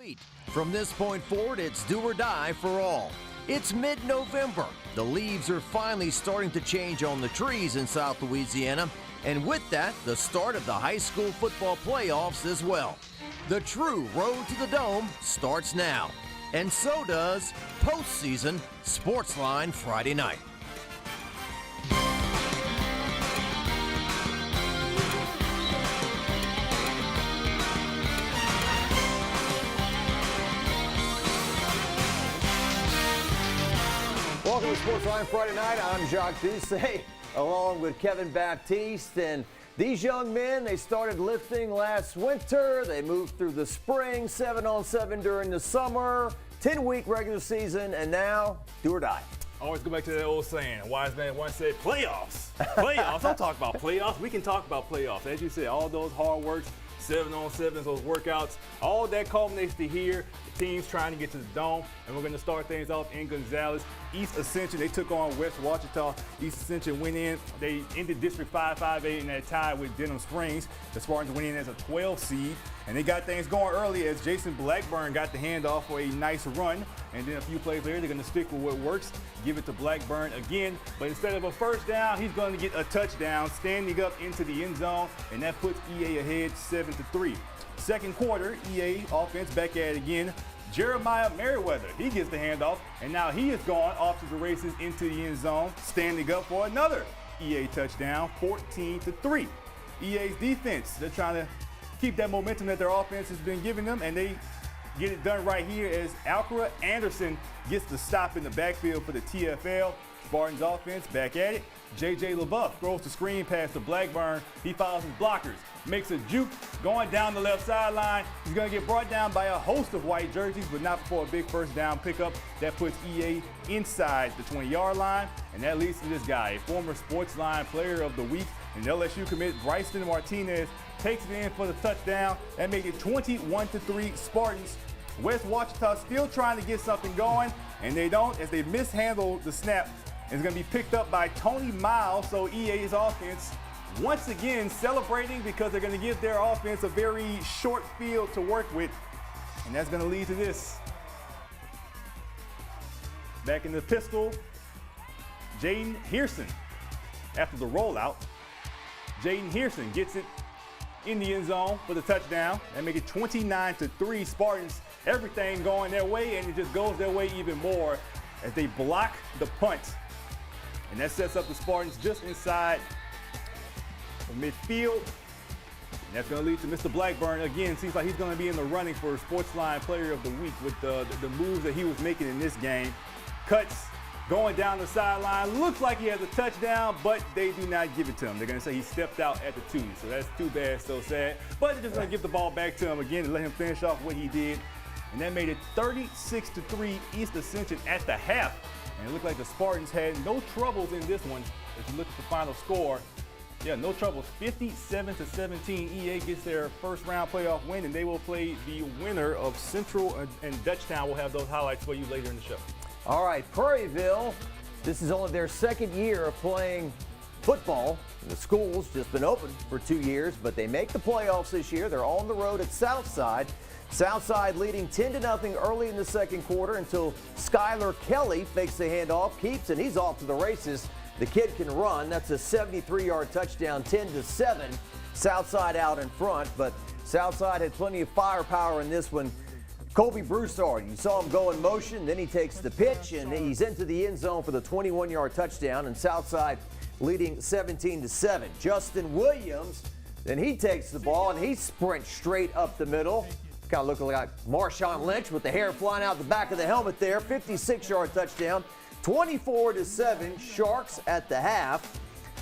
complete. From this point forward, it's do or die for all. It's mid-November. The leaves are finally starting to change on the trees in South Louisiana, and with that, the start of the high school football playoffs as well. The true road to the Dome starts now, and so does postseason Sportsline Friday night. Welcome to Sportsline Friday night. I'm Jacques Doucet, along with Kevin Baptiste. And these young men, they started lifting last winter. They moved through the spring, 7-on-7 during the summer, 10-week regular season, and now do or die. Always go back to that old saying. A wise man once said, playoffs. Playoffs. Don't talk about playoffs. We can talk about playoffs. As you said, all those hard works, 7-on-7s, those workouts, all that culminates to here. Teams trying to get to the Dome, and we're going to start things off in Gonzales. East Ascension, they took on West Ouachita. East Ascension went in. They ended District 5-5-8 in that tie with Denham Springs. The Spartans went in as a 12 seed, and they got things going early as Jason Blackburn got the handoff for a nice run. And then a few plays later, they're going to stick with what works, give it to Blackburn again. But instead of a first down, he's going to get a touchdown, standing up into the end zone, and that puts EA ahead 7-3. Second quarter, EA offense back at it again. Jeremiah Merriweather, he gets the handoff, and now he is gone off to the races into the end zone, standing up for another EA touchdown, 14-3. EA's defense, they're trying to keep that momentum that their offense has been giving them, and they get it done right here as Alcra Anderson gets the stop in the backfield for the TFL. Spartans offense back at it. J.J. LaBeouf throws the screen pass to Blackburn. He follows his blockers, makes a juke going down the left sideline. He's going to get brought down by a host of white jerseys, but not before a big first down pickup. That puts EA inside the 20-yard line, and that leads to this guy, a former Sportsline Player of the Week, and LSU commit Bryson Martinez takes it in for the touchdown. That made it 21-3 Spartans. West Ouachita still trying to get something going, and they don't as they mishandle the snap. It's going to be picked up by Tony Miles, so EA's offense once again celebrating because they're going to give their offense a very short field to work with, and that's going to lead to this. Back in the pistol, Jaden Hearson. After the rollout, Jaden Hearson gets it in the end zone for the touchdown. That make it 29-3 Spartans. Everything going their way, and it just goes their way even more as they block the punt. And that sets up the Spartans just inside of midfield. And that's going to lead to Mr. Blackburn. Again, seems like he's going to be in the running for Sportsline Player of the Week with the moves that he was making in this game. Cuts, going down the sideline. Looks like he has a touchdown, but they do not give it to him. They're going to say he stepped out at the 2. So that's too bad, so sad. But they're just going to give the ball back to him again and let him finish off what he did. And that made it 36-3 East Ascension at the half. And it looked like the Spartans had no troubles in this one. If you look at the final score, yeah, no troubles. 57-17. EA gets their first round playoff win, and they will play the winner of Central and Dutchtown. We'll have those highlights for you later in the show. All right, Prairieville, this is only their second year of playing football. The school's just been open for 2 years, but they make the playoffs this year. They're on the road at Southside. Southside leading 10-0 early in the second quarter until Skylar Kelly fakes the handoff, keeps, and he's off to the races. The kid can run. That's a 73-yard touchdown, 10-7. Southside out in front, but Southside had plenty of firepower in this one. Colby Broussard, you saw him go in motion, then he takes the pitch, and he's into the end zone for the 21-yard touchdown, and Southside leading 17-7. Justin Williams, then he takes the ball, and he sprints straight up the middle. Kind of looking like Marshawn Lynch with the hair flying out the back of the helmet there. 56-yard touchdown, 24-7. Sharks at the half.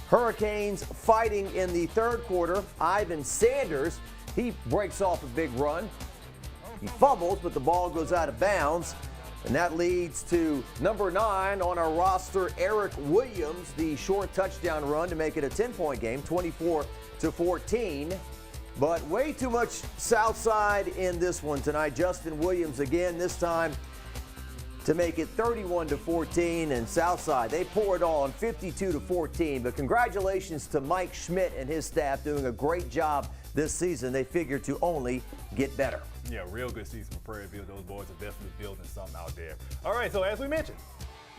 Hurricanes fighting in the third quarter. Ivan Sanders, he breaks off a big run. He fumbles, but the ball goes out of bounds. And that leads to number 9 on our roster, Eric Williams, the short touchdown run to make it a 10-point game, 24-14. But way too much Southside in this one tonight. Justin Williams again, this time to make it 31-14, and Southside, they poured on 52-14. But congratulations to Mike Schmidt and his staff doing a great job this season. They figure to only get better. Yeah, real good season for Prairieville. Those boys are definitely building something out there. All right, so as we mentioned,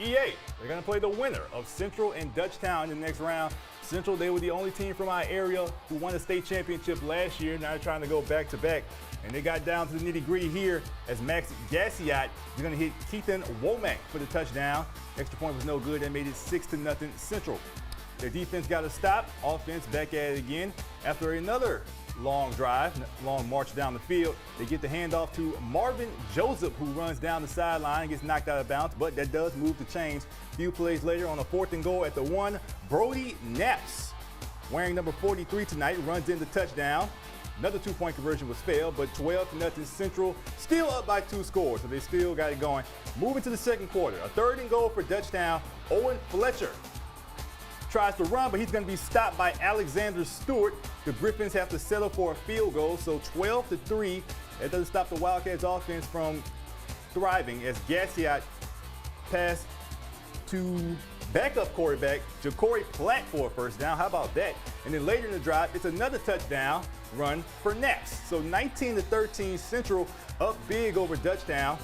EA, they're going to play the winner of Central and Dutchtown in the next round. Central, they were the only team from our area who won the state championship last year. Now they're trying to go back-to-back. And they got down to the nitty-gritty here as Max Gassiat is going to hit Keithan Womack for the touchdown. Extra point was no good. That made it 6-0 Central. Their defense got a stop. Offense back at it again. After another long drive, long march down the field, they get the handoff to Marvin Joseph, who runs down the sideline and gets knocked out of bounds, but that does move the chains. A few plays later on a 4th and goal at the 1, Brody Naps, wearing number 43 tonight, runs in the touchdown. Another 2-point conversion was failed, but 12-0 Central, still up by 2 scores, so they still got it going. Moving to the second quarter, a 3rd and goal for Dutchtown. Owen Fletcher tries to run, but he's going to be stopped by Alexander Stewart. The Griffins have to settle for a field goal, so 12-3. That doesn't stop the Wildcats offense from thriving as Gassiat passed to backup quarterback Ja'Cory Platt for a first down. How about that? And then later in the drive, it's another touchdown run for Naps. So 19-13 Central up big over Dutchtown.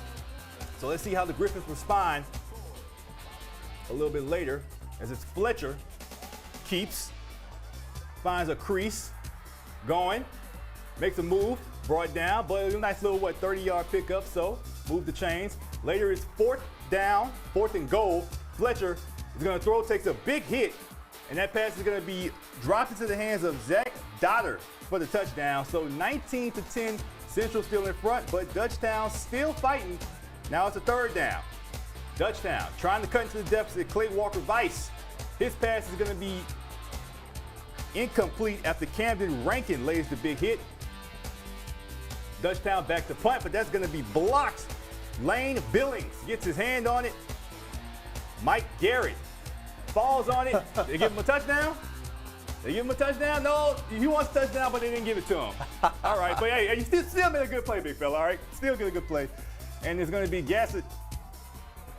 So let's see how the Griffins respond a little bit later as it's Fletcher. Keeps, finds a crease, going, makes a move, brought down, but it was a nice little, 30-yard pickup, so move the chains. Later it's 4th down, 4th and goal. Fletcher is going to throw, takes a big hit, and that pass is going to be dropped into the hands of Zach Dotter for the touchdown. So 19-10, Central still in front, but Dutchtown still fighting. Now it's a 3rd down. Dutchtown trying to cut into the deficit. Clay Walker-Vice, his pass is going to be incomplete after Camden Rankin lays the big hit. Dutchtown back to punt, but that's going to be blocked. Lane Billings gets his hand on it. Mike Garrett falls on it. They give him a touchdown? They give him a touchdown? No, he wants a touchdown, but they didn't give it to him. All right, but hey, you still made a good play, big fella, all right? Still get a good play. And it's going to be Gassett,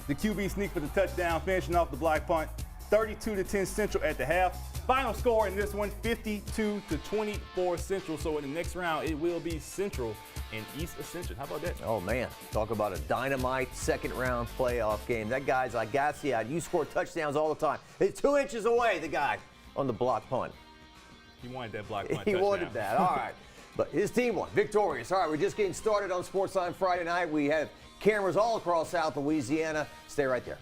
the QB sneak for the touchdown, finishing off the block punt. 32-10 Central at the half. Final score in this one, 52-24 Central. So in the next round, it will be Central and East Ascension. How about that? Oh, man. Talk about a dynamite second-round playoff game. That guy's like Gassiat. You score touchdowns all the time. He's 2 inches away, the guy, on the block punt. He wanted that block punt He touchdown. wanted that. All right. But his team won. Victorious. All right, we're just getting started on Sportsline Friday night. We have cameras all across South Louisiana. Stay right there.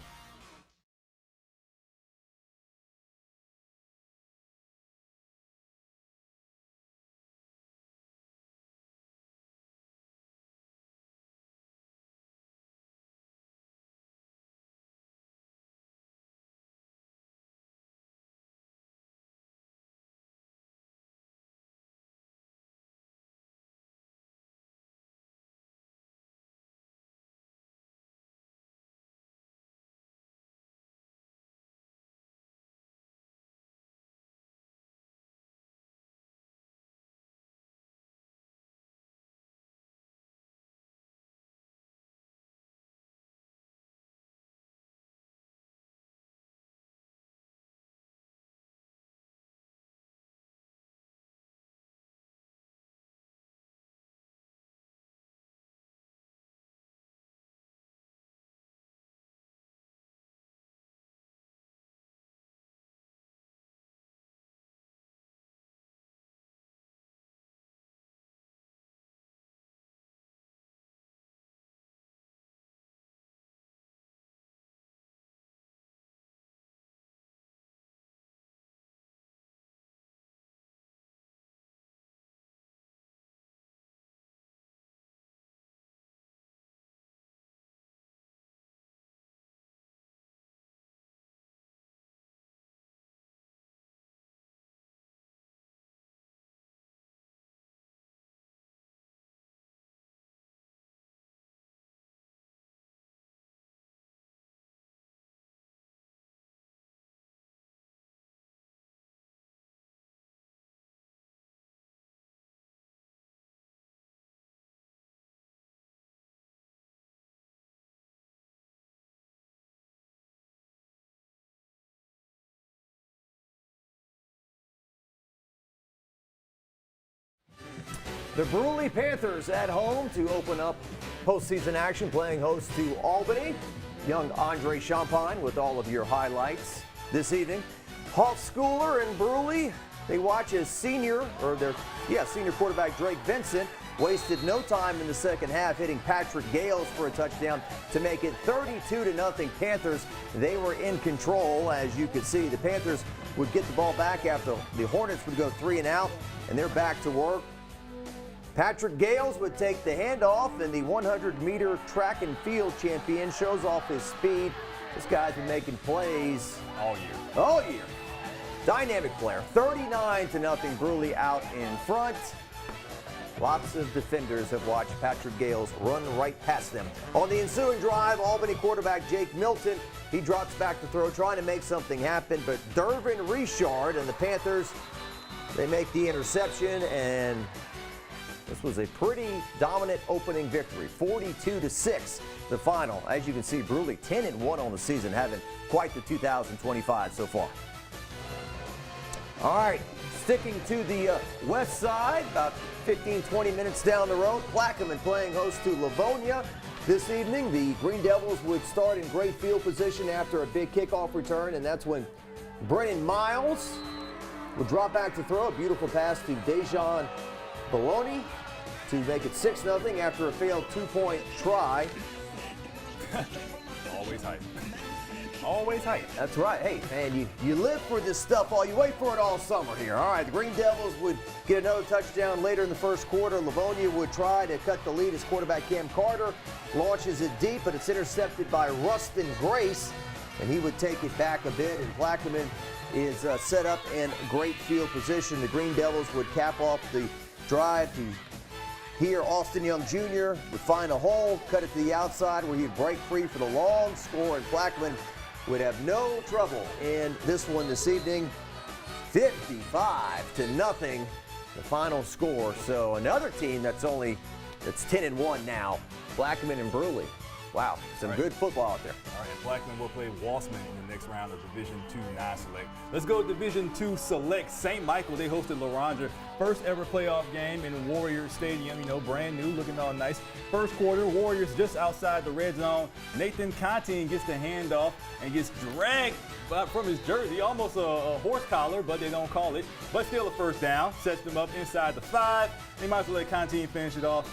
The Brusly Panthers at home to open up postseason action, playing host to Albany. Young Andre Champagne with all of your highlights this evening. Hochschooler and Brusly, they watch as senior quarterback Drake Vincent wasted no time in the second half, hitting Patrick Gales for a touchdown to make it 32-0 Panthers. They were in control, as you could see. The Panthers would get the ball back after the Hornets would go 3 and out, and they're back to work. Patrick Gales would take the handoff, and the 100-meter track and field champion shows off his speed. This guy's been making plays all year. Dynamic player. 39-0 Brusly out in front. Lots of defenders have watched Patrick Gales run right past them. On the ensuing drive, Albany quarterback Jake Milton, he drops back to throw, trying to make something happen, but Dervin Richard and the Panthers, they make the interception, and this was a pretty dominant opening victory, 42-6 the final. As you can see, Brusly 10-1 on the season, having quite the 2025 so far. All right, sticking to the west side, about 15-20 minutes down the road, Plaquemine playing host to Livonia. This evening, the Green Devils would start in great field position after a big kickoff return, and that's when Brennan Miles would drop back to throw. A beautiful pass to Dejan Bologna to make it 6-0 after a failed 2-point try. Always hype. Always hype. That's right. Hey, man, you live for this stuff you wait for it all summer here. All right, the Green Devils would get another touchdown later in the first quarter. Livonia would try to cut the lead as quarterback Cam Carter launches it deep, but it's intercepted by Rustin Grace, and he would take it back a bit, and Plaquemine is set up in great field position. The Green Devils would cap off the drive to here. Austin Young Jr. would find a hole, cut it to the outside where he'd break free for the long score, and Plaquemine would have no trouble in this one this evening. 55-0, the final score. So another team that's 10-1 now, Plaquemine and Brusly. Wow, some good football out there. All right, and Plaquemine will play Walsman in the next round of Division II non-select. Let's go to Division II select. St. Michael, they hosted Loranger. First ever playoff game in Warrior Stadium, brand new, looking all nice. First quarter, Warriors just outside the red zone. Nathan Contine gets the handoff and gets dragged from his jersey, almost a horse collar, but they don't call it. But still a first down, sets them up inside the 5. They might as well let Contine finish it off.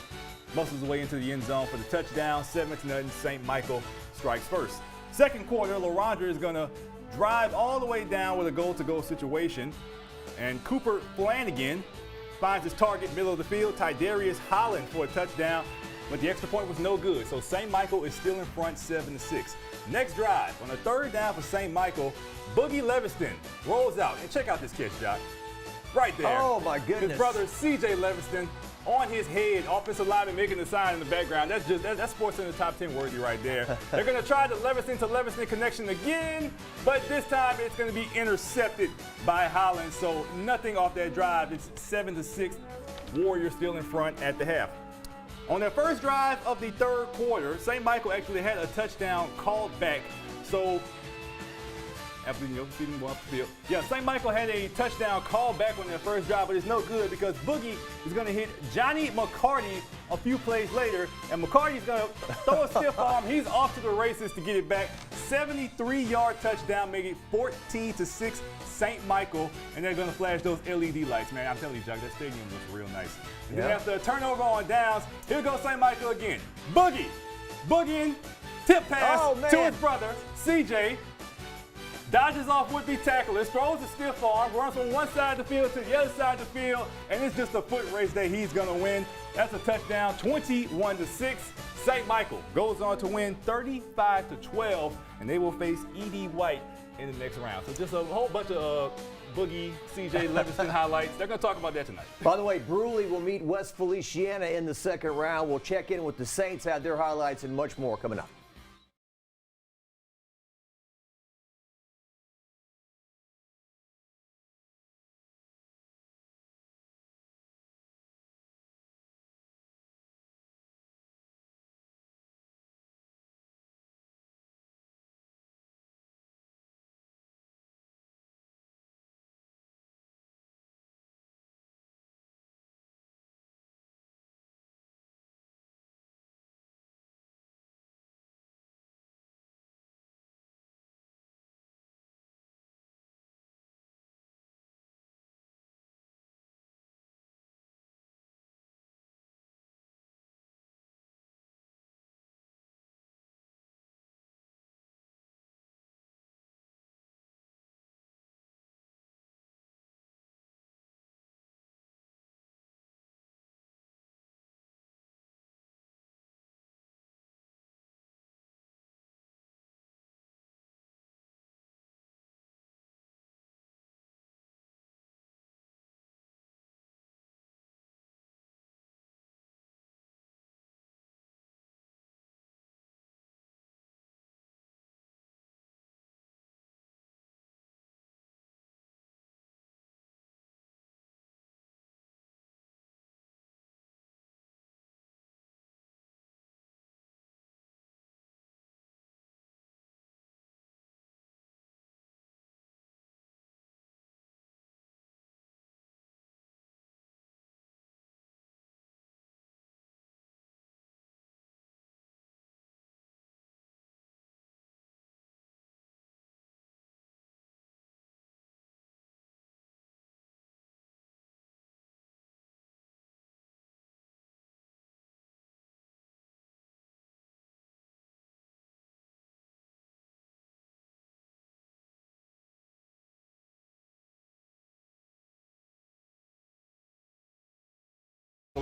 Muscles away into the end zone for the touchdown. 7-0, St. Michael strikes first. Second quarter, Loranger is going to drive all the way down with a goal-to-goal situation. And Cooper Flanagan finds his target, middle of the field, Tidarius Holland for a touchdown. But the extra point was no good, so St. Michael is still in front 7-6. Next drive, on a third down for St. Michael, Boogie Leviston rolls out. And check out this catch, Jock. Right there. Oh, my goodness. His brother, C.J. Leviston, on his head, offensive lineman making the sign in the background. That's Sports in the Top 10 worthy right there. They're going to try the Leviston connection again, but this time it's going to be intercepted by Holland. So nothing off that drive. It's 7-6. Warriors still in front at the half. On their first drive of the third quarter, St. Michael actually had a touchdown called back. So after season one field. Yeah, St. Michael had a touchdown call back on their first drive, but it's no good because Boogie is going to hit Johnny McCarty a few plays later, and McCarty's going to throw a stiff arm. He's off to the races to get it back. 73-yard touchdown, making it 14-6 St. Michael, and they're going to flash those LED lights, man. I'm telling you, Jack, that stadium looks real nice. And then after a turnover on downs, here goes St. Michael again. Boogieing, tip pass to his brother, CJ. Dodges off would-be tacklers, throws a stiff arm, runs from one side of the field to the other side of the field, and it's just a foot race that he's going to win. That's a touchdown, 21-6. St. Michael goes on to win 35-12, and they will face E.D. White in the next round. So just a whole bunch of Boogie, C.J. Leviston highlights. They're going to talk about that tonight. By the way, Brusly will meet West Feliciana in the second round. We'll check in with the Saints, have their highlights, and much more coming up.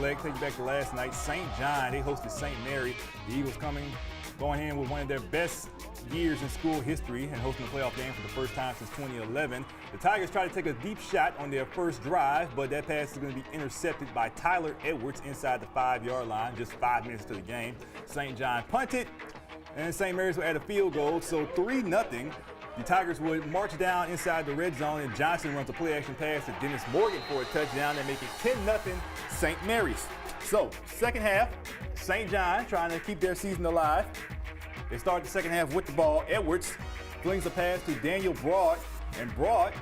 leg, take you back to last night. St. John, they hosted St. Mary. The Eagles going in with one of their best years in school history and hosting a playoff game for the first time since 2011. The Tigers tried to take a deep shot on their first drive, but that pass is going to be intercepted by Tyler Edwards inside the 5-yard line, just 5 minutes to the game. St. John punted, and St. Mary's will add a field goal, so 3-0. The Tigers would march down inside the red zone, and Johnson runs a play-action pass to Dennis Morgan for a touchdown and make it 10-0 St. Mary's. So, second half, St. John trying to keep their season alive. They start the second half with the ball. Edwards flings a pass to Daniel Broad, and Broad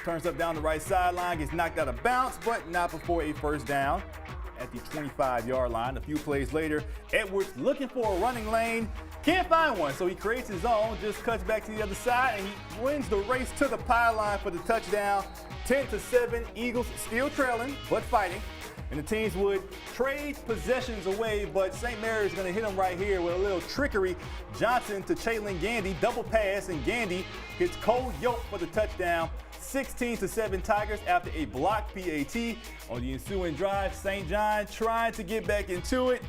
turns up down the right sideline, gets knocked out of bounds, but not before a first down at the 25-yard line. A few plays later, Edwards looking for a running lane, can't find one, so he creates his own, just cuts back to the other side, and he wins the race to the pylon for the touchdown. 10-7, Eagles still trailing, but fighting. And the teams would trade possessions away, but St. Mary's is going to hit them right here with a little trickery. Johnson to Chalin Gandy, double pass, and Gandy hits Cole Yoke for the touchdown. 16-7 Tigers after a blocked PAT. On the ensuing drive, St. John trying to get back into it.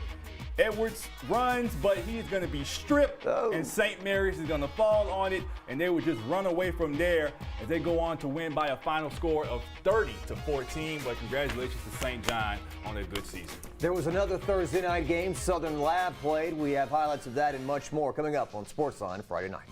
Edwards runs, but he's going to be stripped, and St. Mary's is going to fall on it, and they would just run away from there as they go on to win by a final score of 30-14. But congratulations to St. John on their good season. There was another Thursday night game. Southern Lab played. We have highlights of that and much more coming up on Sportsline Friday night.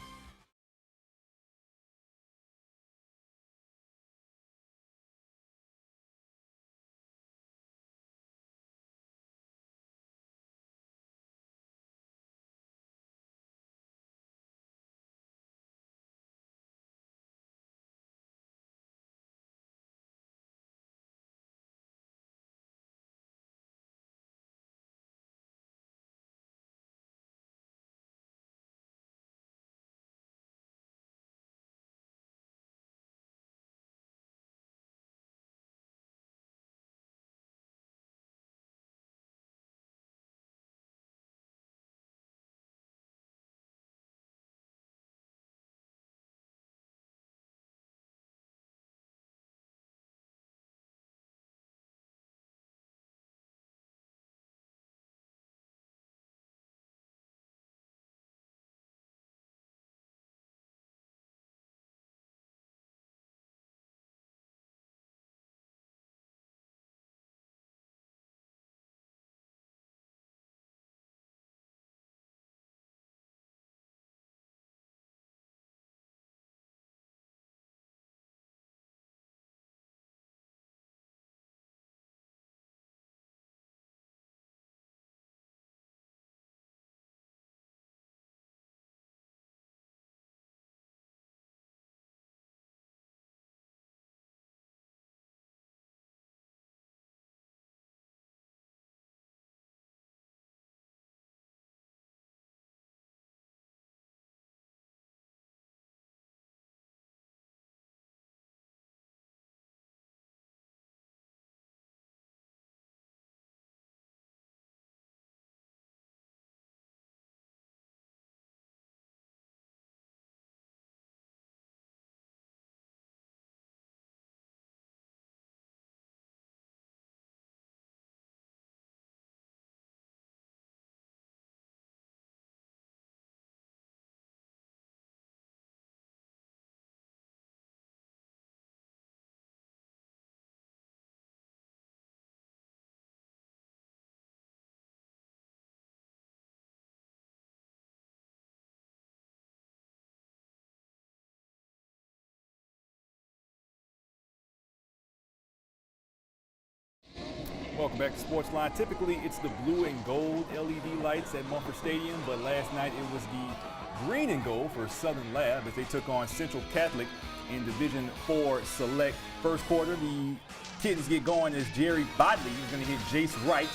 Welcome back to Sportsline. Typically, it's the blue and gold LED lights at Mumford Stadium, but last night it was the green and gold for Southern Lab as they took on Central Catholic in Division 4 Select. First quarter, the kids get going as Jerry Bodley is going to hit Jace Wright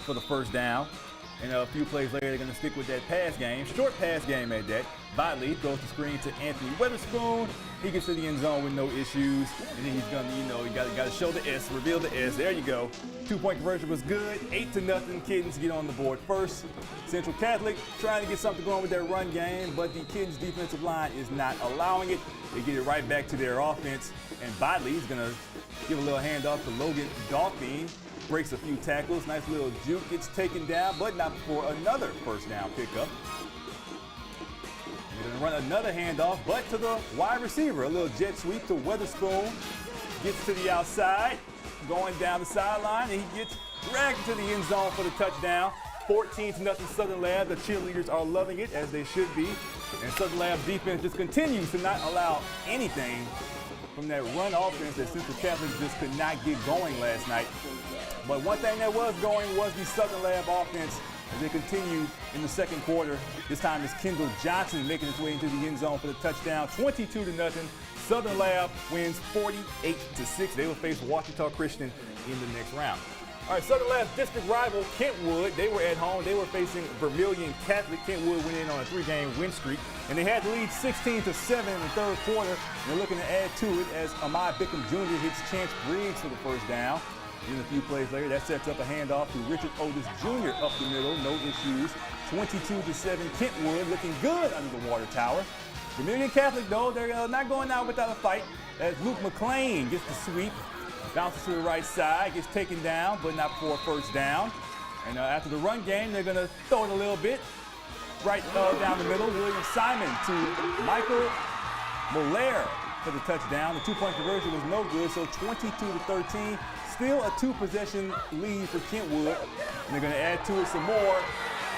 for the first down. And a few plays later, they're going to stick with that pass game, short pass game at that. Bodley throws the screen to Anthony Weatherspoon. He gets to the end zone with no issues. And then he's going to, you got to show the S, reveal the S. There you go. 2-point conversion was good. 8-0. Kittens get on the board first. Central Catholic trying to get something going with their run game, but the Kittens defensive line is not allowing it. They get it right back to their offense. And Bodley is going to give a little handoff to Logan Dolphin. breaks a few tackles. Nice little juke, gets taken down, but not for another first down pickup. They're going to run another handoff, but to the wide receiver. A little jet sweep to Weatherspoon. Gets to the outside, going down the sideline, and he gets dragged into the end zone for the touchdown. 14-0 Southern Lab. The cheerleaders are loving it, as they should be. And Southern Lab defense just continues to not allow anything from that run offense that Central Catholic just could not get going last night. But one thing that was going was the Southern Lab offense as they continue in the second quarter. This time it's Kendall Johnson making his way into the end zone for the touchdown. 22-0. Southern Lab wins 48-6. They will face Ouachita Christian in the next round. All right, Southern Lab's district rival Kentwood, they were at home. They were facing Vermilion Catholic. Kentwood went in on a 3-game win streak, and they had to lead 16-7 in the third quarter. And they're looking to add to it as Amite Jr. hits Chance Briggs for the first down. Then a few plays later, that sets up a handoff to Richard Otis Jr. up the middle, no issues. 22-7, Kentwood looking good under the water tower. Vermilion Catholic, though, they're not going out without a fight as Luke McLean gets the sweep. Bounces to the right side, gets taken down, but not for a first down. And after the run game, they're going to throw it a little bit. Right down the middle, William Simon to Michael Molaire for the touchdown. The two-point conversion was no good, so 22-13. Still a two-possession lead for Kentwood. And they're going to add to it some more.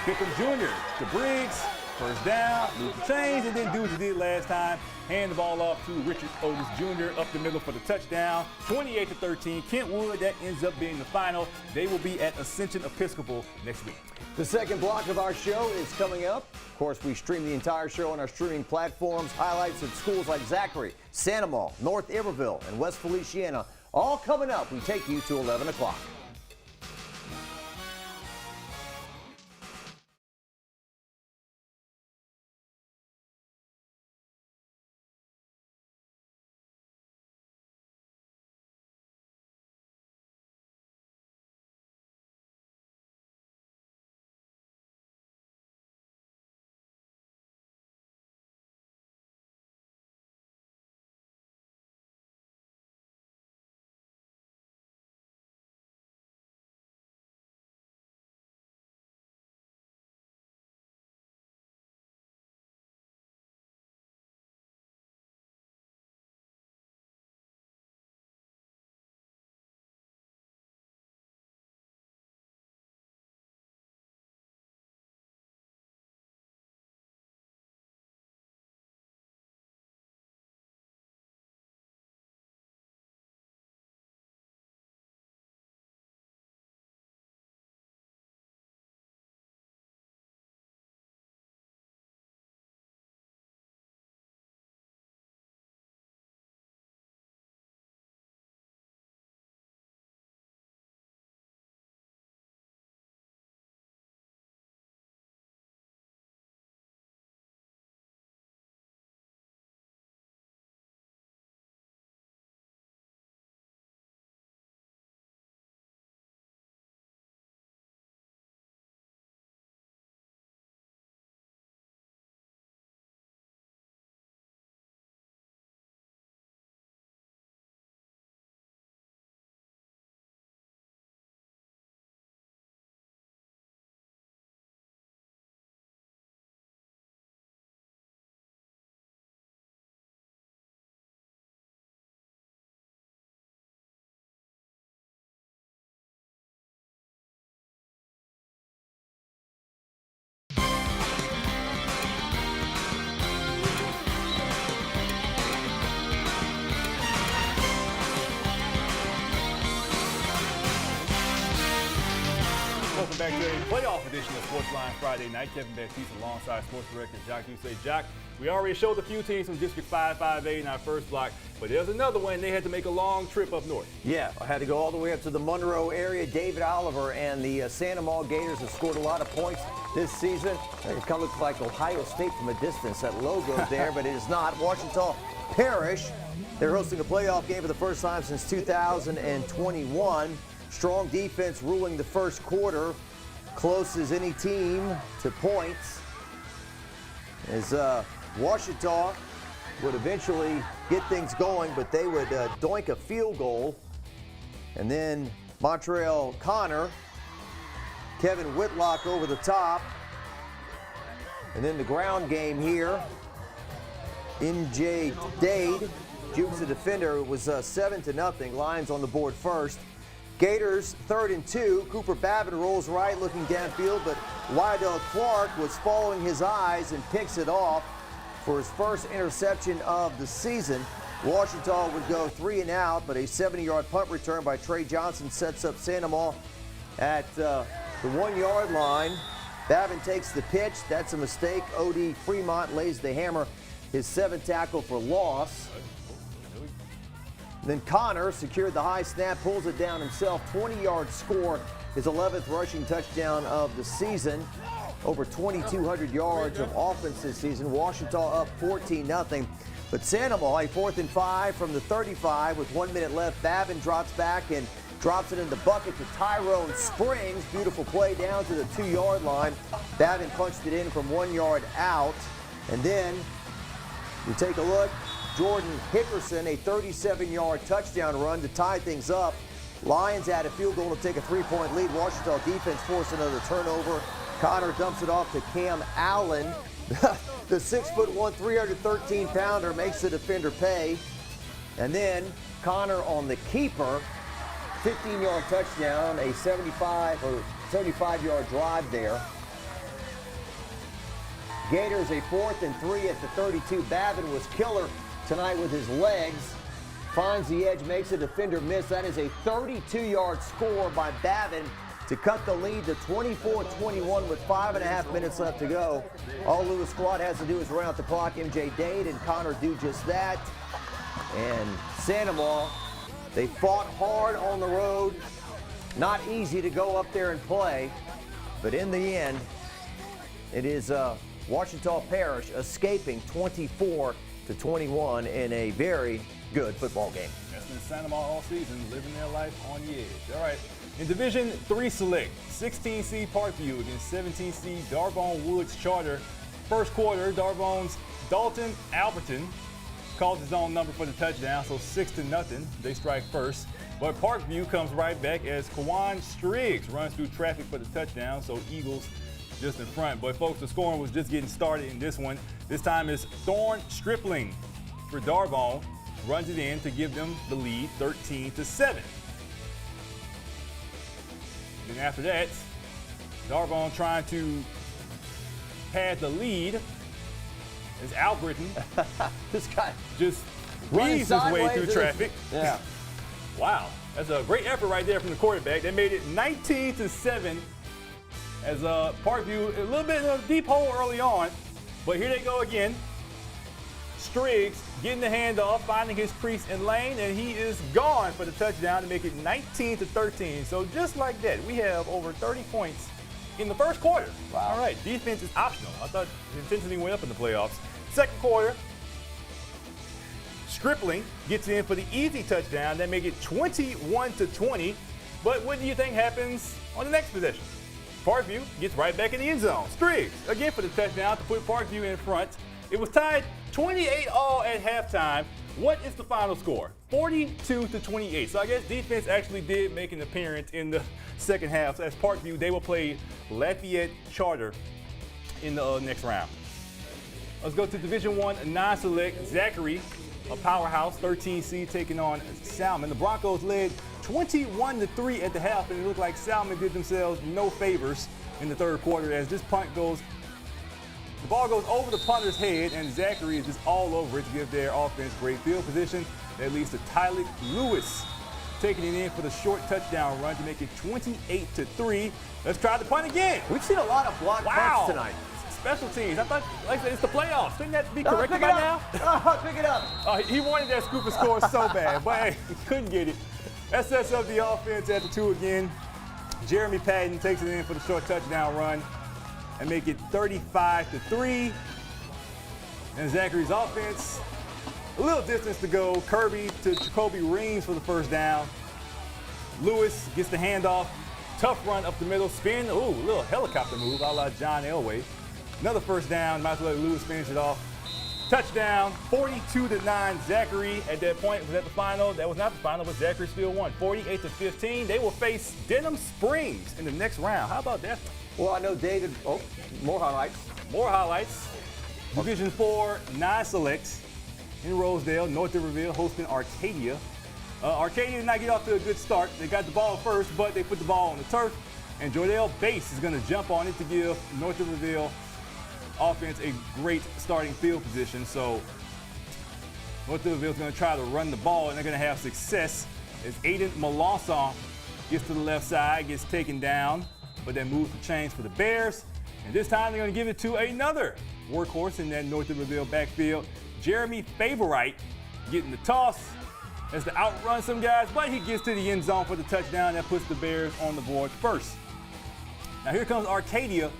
Bickham Jr. to Briggs. First down, move the chains, and then do what you did last time. Hand the ball off to Richard Otis Jr. up the middle for the touchdown. 28-13. Kentwood, that ends up being the final. They will be at Ascension Episcopal next week. The second block of our show is coming up. Of course, we stream the entire show on our streaming platforms. Highlights of schools like Zachary, Sandoval, North Iberville, and West Feliciana. All coming up. We take you to 11 o'clock. Welcome back to a playoff edition of Sportsline Friday night. Kevin Baptiste alongside sports director Jock Ducey. Jock, we already showed a few teams from District 5, 5A in our first block, but there's another one. They had to make a long trip up north. Yeah, I had to go all the way up to the Monroe area. David Oliver and the Sandoval Gators have scored a lot of points this season. It kind of looks like Ohio State from a distance, that logo there, but it is not. Ouachita Parish, they're hosting a playoff game for the first time since 2021. Strong defense ruling the first quarter. Close as any team to points. As Ouachita would eventually get things going, but they would doink a field goal. And then Montreal Connor. Kevin Whitlock over the top. And then the ground game here. MJ Dade jukes the defender. It was 7-0. Lions on the board first. Gators 3rd and 2. Cooper Babin rolls right looking downfield, but Wydell Clark was following his eyes and picks it off for his first interception of the season. Ouachita would go 3 and out, but a 70-yard punt return by Trey Johnson sets up Sandoval at the 1-yard line. Babin takes the pitch. That's a mistake. O.D. Fremont lays the hammer, his 7th tackle for loss. Then Connor secured the high snap, pulls it down himself. 20-yard score, his 11th rushing touchdown of the season. Over 2,200 yards of offense this season. Ouachita up 14-0. But Sandoval, a 4th and 5 from the 35 with 1 minute left. Babin drops back and drops it in the bucket to Tyrone Springs. Beautiful play down to the 2-yard line. Babin punched it in from 1 yard out. And then you take a look. Jordan Hickerson, a 37-yard touchdown run to tie things up. Lions add a field goal to take a 3-point lead. Ouachita defense forced another turnover. Connor dumps it off to Cam Allen. The 6'1", 313-pounder makes the defender pay. And then Connor on the keeper, 15-yard touchdown, a 75-yard drive there. Gators a 4th and 3 at the 32. Babin was killer tonight with his legs. Finds the edge, makes a defender miss. That is a 32-yard score by Babin to cut the lead to 24-21 with 5.5 minutes left to go. All Lewis squad has to do is run out the clock. MJ Dade and Connor do just that. And Sandoval, they fought hard on the road. Not easy to go up there and play, but in the end, it is Ouachita Parish escaping 24-21 in a very good football game. That's been Sandoval all season, living their life on the edge. All right. In Division 3 select, 16 seed Parkview against 17 seed D'Arbonne Woods Charter. First quarter, D'Arbonne's Dalton Alberton calls his own number for the touchdown, so 6-0. They strike first. But Parkview comes right back as Kawan Striggs runs through traffic for the touchdown, so Eagles just in front. But folks, the scoring was just getting started in this one. This time is Thorne Stripling for D'Arbonne. Runs it in to give them the lead, 13-7. Then after that, D'Arbonne trying to pad the lead as Alberton this guy just weaves his way through traffic. Yeah. Wow, that's a great effort right there from the quarterback. They made it 19-7 as Parkview a little bit of a deep hole early on, but here they go again. Striggs getting the handoff, finding his crease and lane, and he is gone for the touchdown to make it 19-13. So just like that, we have over 30 points in the first quarter. Wow. All right, defense is optional. I thought the intensity went up in the playoffs. Second quarter, Stripling gets in for the easy touchdown. That make it 21-20. But what do you think happens on the next possession? Parkview gets right back in the end zone. Striggs again for the touchdown to put Parkview in front. It was tied 28-all at halftime. What is the final score? 42-28. So I guess defense actually did make an appearance in the second half. So as Parkview, they will play Lafayette Charter in the next round. Let's go to Division I non-select. Zachary, a powerhouse, 13 seed, taking on Salmen. The Broncos led 21-3 at the half, and it looked like Salmen did themselves no favors in the third quarter as this punt goes. The ball goes over the punter's head, and Zachary is just all over it to give their offense great field position. That leads to Tylik Lewis taking it in for the short touchdown run to make it 28-3. Let's try the punt again. We've seen a lot of blocked punts tonight. Special teams. I thought, like I said, it's the playoffs. Shouldn't that be corrected by now? Pick it up. He wanted that scoop and score so bad, but hey, he couldn't get it. That sets up the offense at the 2 again. Jeremy Patton takes it in for the short touchdown run and make it 35-3. And Zachary's offense, a little distance to go. Kirby to Jacoby Reams for the first down. Lewis gets the handoff. Tough run up the middle, spin. Ooh, a little helicopter move a la John Elway. Another first down. Might as well let Lewis finish it off. Touchdown, 42-9. Zachary at that point was at the final. That was not the final, but Zachary still won, 48-15. They will face Denham Springs in the next round. How about that? Well, I know David. Oh, more highlights. More highlights. Division 4 non-select in Rosedale, North Iberville hosting Arcadia. Arcadia did not get off to a good start. They got the ball first, but they put the ball on the turf. And Jordell Bass is going to jump on it to give North Iberville offense a great starting field position. So North Iberville is going to try to run the ball, and they're going to have success as Aiden Melanson gets to the left side, gets taken down, but then moves the chains for the Bears. And this time they're going to give it to another workhorse in that North Iberville backfield, Jeremy Favorite, getting the toss as to outrun some guys, but he gets to the end zone for the touchdown. That puts the Bears on the board first. Now here comes Arcadia.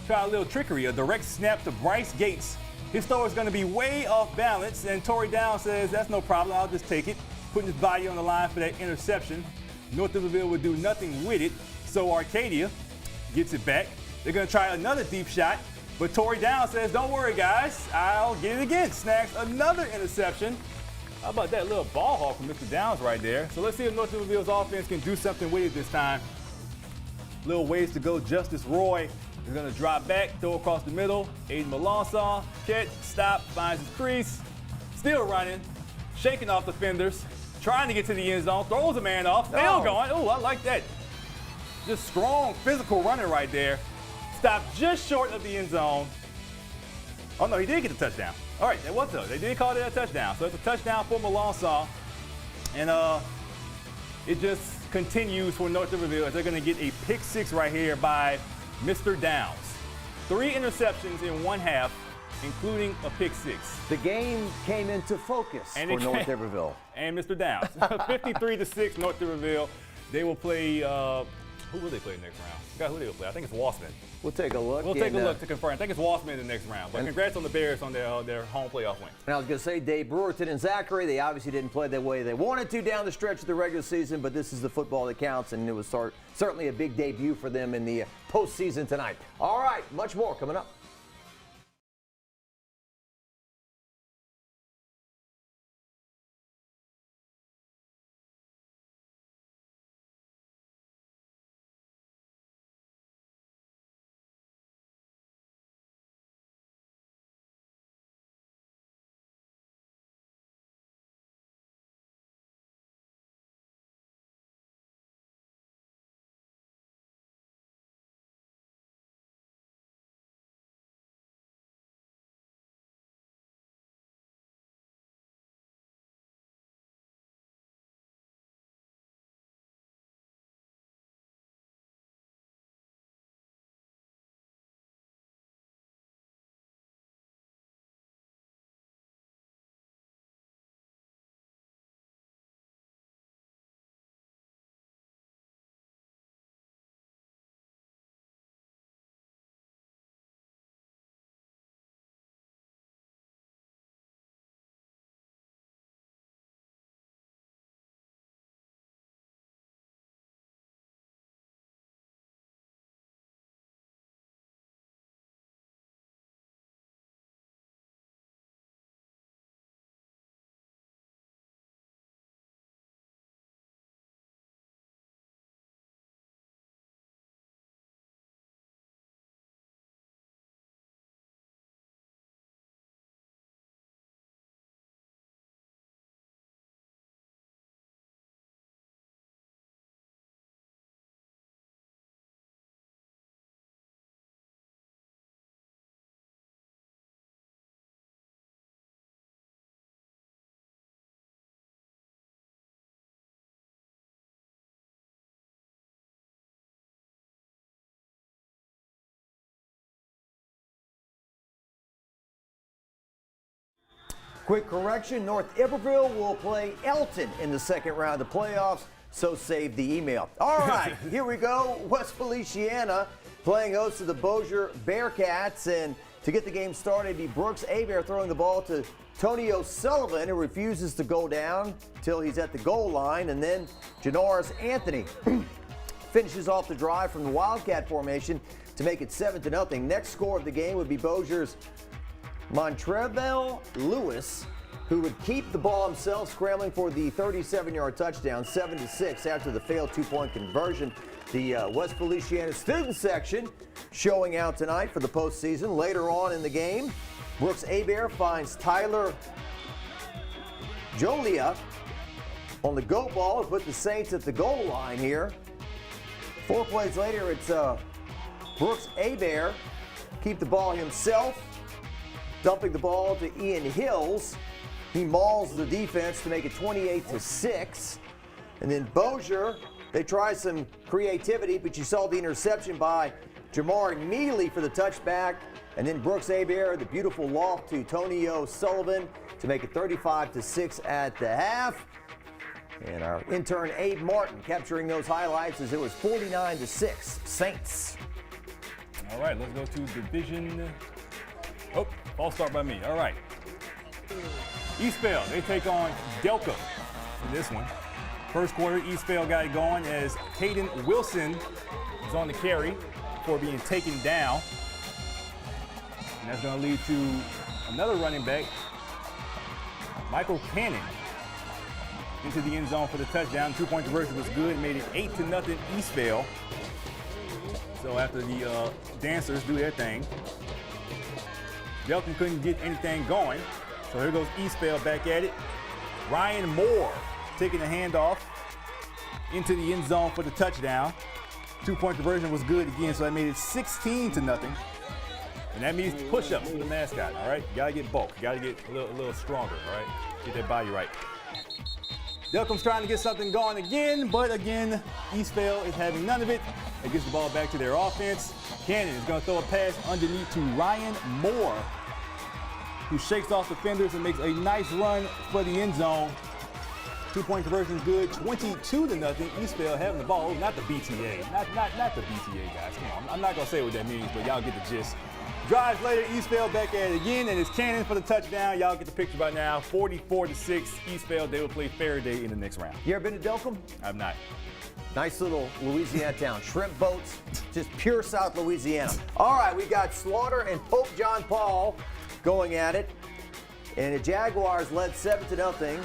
Try a little trickery, a direct snap to Bryce Gates. His throw is going to be way off balance, and Torrey Down says, that's no problem, I'll just take it. Putting his body on the line for that interception. North Iberville would do nothing with it, so Arcadia gets it back. They're going to try another deep shot, but Torrey Down says, don't worry, guys, I'll get it again. Snags another interception. How about that little ball hawk from Mr. Downs right there? So let's see if North Iberville's offense can do something with it this time. Little ways to go. Justice Roy is going to drop back, throw across the middle. Aiden Melanson, catch, stop, finds his crease. Still running, shaking off defenders, trying to get to the end zone, throws a man off, still going. Oh, I like that. Just strong physical running right there. Stopped just short of the end zone. Oh, no, he did get the touchdown. All right, that was though. They did call it a touchdown. So it's a touchdown for Melanson. And it just continues for North Iberville as they're going to get a pick six right here by Mr. Downs. 3 interceptions in one half, including a pick six. The game came into focus for North Iberville. And Mr. Downs. 53-6 North Iberville. They will play, who will they play next round? I forgot who they will play. I think it's Wassman. We'll take a look. We'll take a look to confirm. I think it's Wassman in the next round. But congrats on the Bears on their home playoff win. And I was going to say, Dave Brewerton and Zachary, they obviously didn't play the way they wanted to down the stretch of the regular season, but this is the football that counts, and it was certainly a big debut for them in the postseason tonight. All right, much more coming up. Quick correction, North Iberville will play Elton in the second round of the playoffs, so save the email. All right, here we go. West Feliciana playing host to the Bossier Bearcats, and to get the game started, it'd be Brooks Abear throwing the ball to Tony O'Sullivan, who refuses to go down till he's at the goal line, and then Janoris Anthony finishes off the drive from the Wildcat formation to make it 7-0. Next score of the game would be Bossier's Montreville Lewis, who would keep the ball himself, scrambling for the 37-yard touchdown, 7-6 after the failed two-point conversion. The West Feliciana student section showing out tonight for the postseason. Later on in the game, Brooks Hebert finds Tyler Jolia on the go ball and put the Saints at the goal line here. 4 plays later, it's Brooks Hebert keep the ball himself, dumping the ball to Ian Hills. He mauls the defense to make it 28-6. And then Bossier, they try some creativity, but you saw the interception by Jamar Neely for the touchback. And then Brooks Hebert, the beautiful loft to Tony O'Sullivan to make it 35-6 at the half. And our intern Abe Martin capturing those highlights as it was 49-6 Saints. All right, let's go to division. Oh, false start by me. All right. Eastvale, they take on Delcambre in this one. First quarter, Eastvale got it going as Caden Wilson is on the carry before being taken down. And that's going to lead to another running back, Michael Cannon, into the end zone for the touchdown. Two-point conversion was good, made it 8-0 Eastvale. So after the dancers do their thing, Delcambre couldn't get anything going. So here goes Eastvale back at it. Ryan Moore taking the handoff into the end zone for the touchdown. Two-point conversion was good again, so that made it 16-0. And that means push-ups for the mascot, all right? You gotta get bulk, you gotta get a little stronger, all right? Get that body right. Delcambre's trying to get something going again, but again, Eastvale is having none of it. It gets the ball back to their offense. Cannon is gonna throw a pass underneath to Ryan Moore, who shakes off defenders and makes a nice run for the end zone. Two-point conversion is good, 22-0. Eastvale having the ball. Oh, not the BTA, not the BTA guys. Come on, I'm not gonna say what that means, but y'all get the gist. Drives later, Eastvale back at it again, and it's Cannon for the touchdown. Y'all get the picture by now. 44-6, Eastvale. They will play Faraday in the next round. You ever been to Delcambre? I've not. Nice little Louisiana town. Shrimp boats, just pure South Louisiana. All right, we got Slaughter and Pope John Paul going at it. And the Jaguars led 7-0.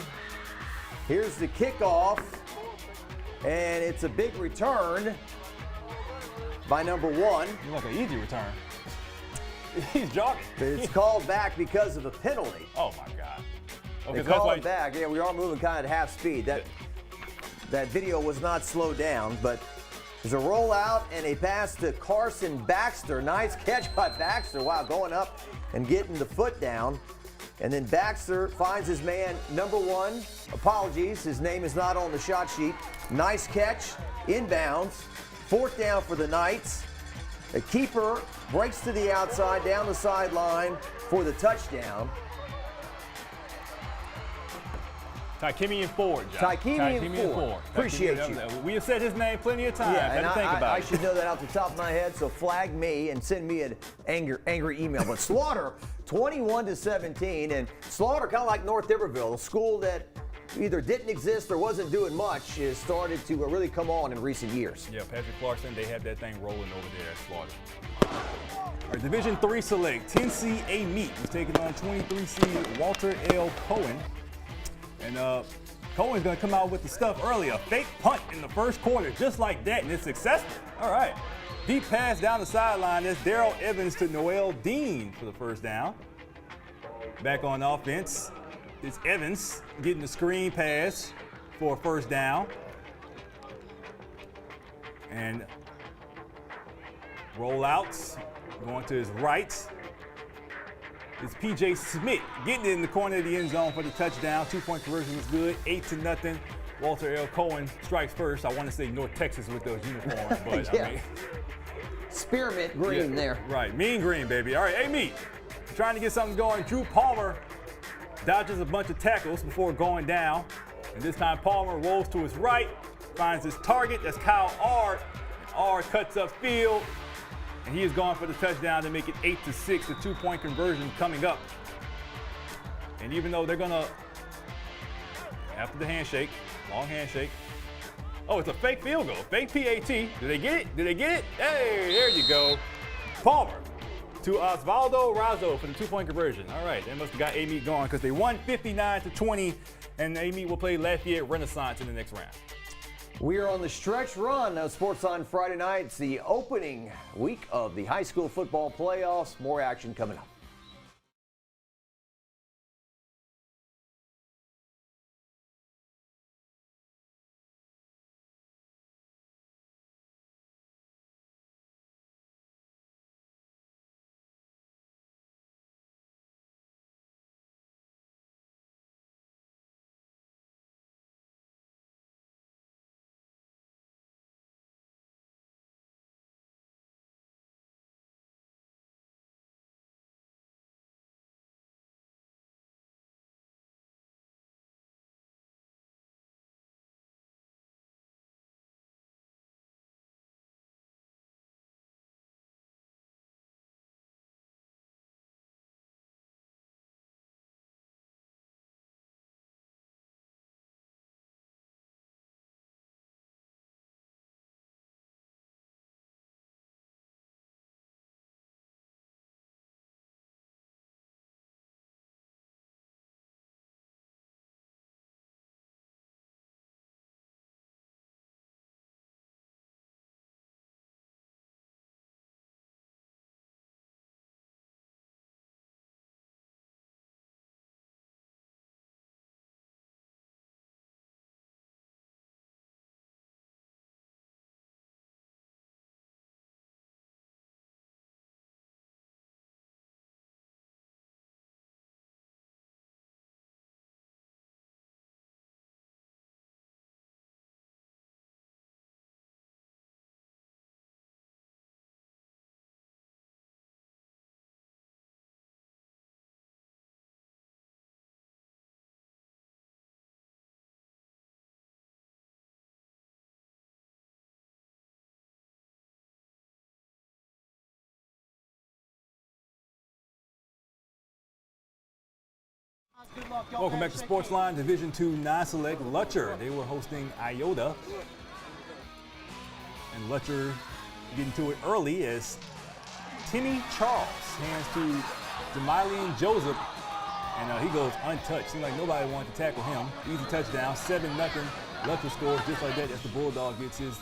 Here's the kickoff. And it's a big return by number 1. Like an easy return. He's jogging. But it's called back because of a penalty. Oh, my God. Okay, They call it back. Yeah, we are moving kind of at half speed. That video was not slowed down, but there's a rollout and a pass to Carson Baxter. Nice catch by Baxter. Wow, going up and getting the foot down. And then Baxter finds his man, number 1. Apologies, his name is not on the shot sheet. Nice catch, inbounds. 4th down for the Knights. The keeper breaks to the outside, down the sideline for the touchdown. Tykemian Ford, John. Tykemian Ford. Appreciate you. We have said his name plenty of times. Yeah, and I it. should know that off the top of my head, so flag me and send me an angry email. But Slaughter, 21-17, and Slaughter, kind of like North Iberville, a school that either didn't exist or wasn't doing much, has started to really come on in recent years. Yeah, Patrick Clarkson, they have that thing rolling over there at Slaughter. All right, Division III select, 10C Amite is taking on 23C Walter L. Cohen. And Cohen's going to come out with the stuff early. A fake punt in the first quarter, just like that, and it's successful. All right. Deep pass down the sideline. That's Darrell Evans to Noel Dean for the first down. Back on offense, it's Evans getting the screen pass for a first down. And rollouts going to his right. It's P.J. Smith getting it in the corner of the end zone for the touchdown. Two-point conversion was good, 8-0. Walter L. Cohen strikes first. I want to say North Texas with those uniforms, but yeah. I mean. Spearmint green there. Right, mean green, baby. All right, Amite, trying to get something going. Drew Palmer dodges a bunch of tackles before going down. And this time Palmer rolls to his right, finds his target. That's Kyle Ard. Ard cuts up field. And he is going for the touchdown to make it 8-6, the two-point conversion coming up. And even though they're gonna, after the handshake, long handshake. Oh, it's a fake field goal, fake PAT. Did they get it? Did they get it? Hey, there you go. Palmer to Osvaldo Razo for the 2-point conversion. All right, they must have got Amite going because they won 59-20, and Amite will play Lafayette Renaissance in the next round. We are on the stretch run of Sportsline Friday night. It's the opening week of the high school football playoffs. More action coming up. Welcome back to Sportsline Division II non-select Lutcher. They were hosting Iota. And Lutcher getting to it early as Timmy Charles hands to Demilion Joseph. And he goes untouched. Seems like nobody wanted to tackle him. Easy touchdown, 7-0. Lutcher scores just like that as the Bulldog gets his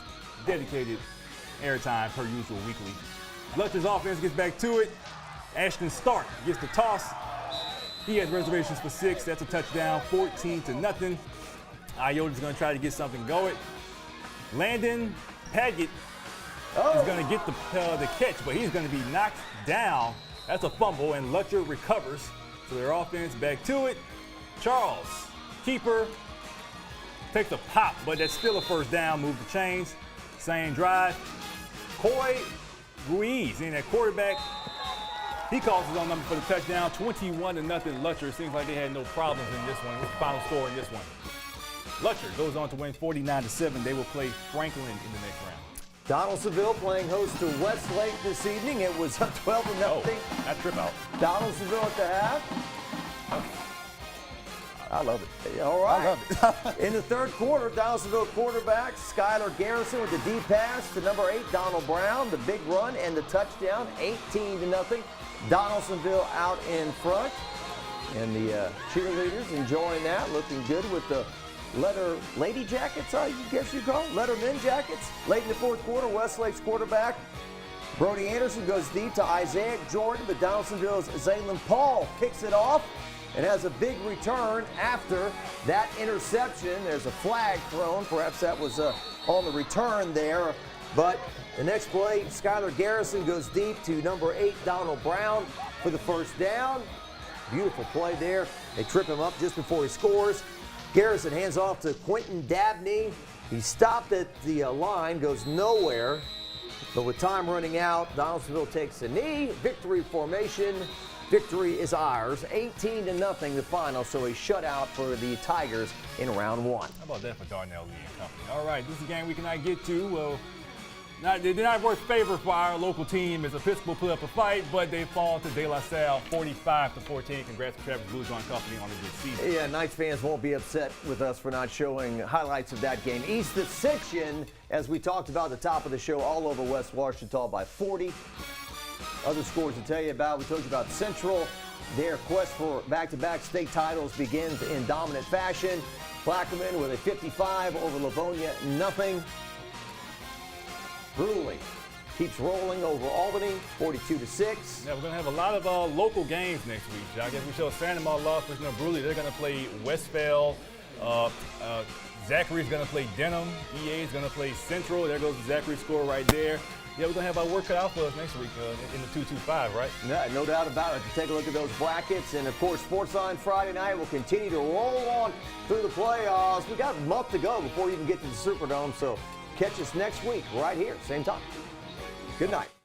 dedicated airtime per usual weekly. Lutcher's offense gets back to it. Ashton Stark gets the toss. He has reservations for 6. That's a touchdown, 14-0. Iota's going to try to get something going. Landon Paget is going to get the catch, but he's going to be knocked down. That's a fumble, and Lutcher recovers. So their offense back to it. Charles, keeper, takes a pop, but that's still a first down. Move the chains. Same drive. Coy Ruiz in at quarterback. He calls his own number for the touchdown, 21-0 Lutcher. Seems like they had no problems in this one. What's the final score in this one? Lutcher goes on to win 49-7. They will play Franklin in the next round. Donaldsonville playing host to Westlake this evening. It was 12-0. Oh, that trip out. Donaldsonville at the half. I love it. All right. I love it. In the third quarter, Donaldsonville quarterback Skylar Garrison with the deep pass to number 8, Donald Brown. The big run and the touchdown, 18-0. Donaldsonville out in front. And the cheerleaders enjoying that, looking good with the letter lady jackets, I guess you call them, letterman jackets. Late in the fourth quarter, Westlake's quarterback Brody Anderson goes deep to Isaiah Jordan, but Donaldsonville's Zaylen Paul kicks it off and has a big return after that interception. There's a flag thrown. Perhaps that was on the return there. But the next play, Skylar Garrison goes deep to number 8, Donald Brown, for the first down. Beautiful play there. They trip him up just before he scores. Garrison hands off to Quentin Dabney. He stopped at the line, goes nowhere. But with time running out, Donaldsonville takes a knee. Victory formation. Victory is ours. 18-0 the final, so a shutout for the Tigers in round one. How about that for Darnell Lee and company? All right, this is a game we cannot get to. Well, they're not worth favor for our local team as Episcopal put up a fight, but they fall to De La Salle 45-14. Congrats to Travis Blues on company on a good season. Yeah, Knights fans won't be upset with us for not showing highlights of that game. East Ascension, as we talked about at the top of the show, all over West Ouachita by 40. Other scores to tell you about. We told you about Central. Their quest for back-to-back state titles begins in dominant fashion. Plaquemine with a 55 over Livonia, nothing. Brusly keeps rolling over Albany, 42-6. Yeah, we're going to have a lot of local games next week. I guess we show San Amant love for Brusly. They're going to play Westphal. Zachary's going to play Denham. EA is going to play Central. There goes the Zachary score right there. Yeah, we're going to have our work cut out for us next week in the 2-2-5, right? Yeah, no doubt about it. Take a look at those brackets. And, of course, Sportsline Friday night will continue to roll on through the playoffs. We got a month to go before you can get to the Superdome, so catch us next week right here, same time. Good night.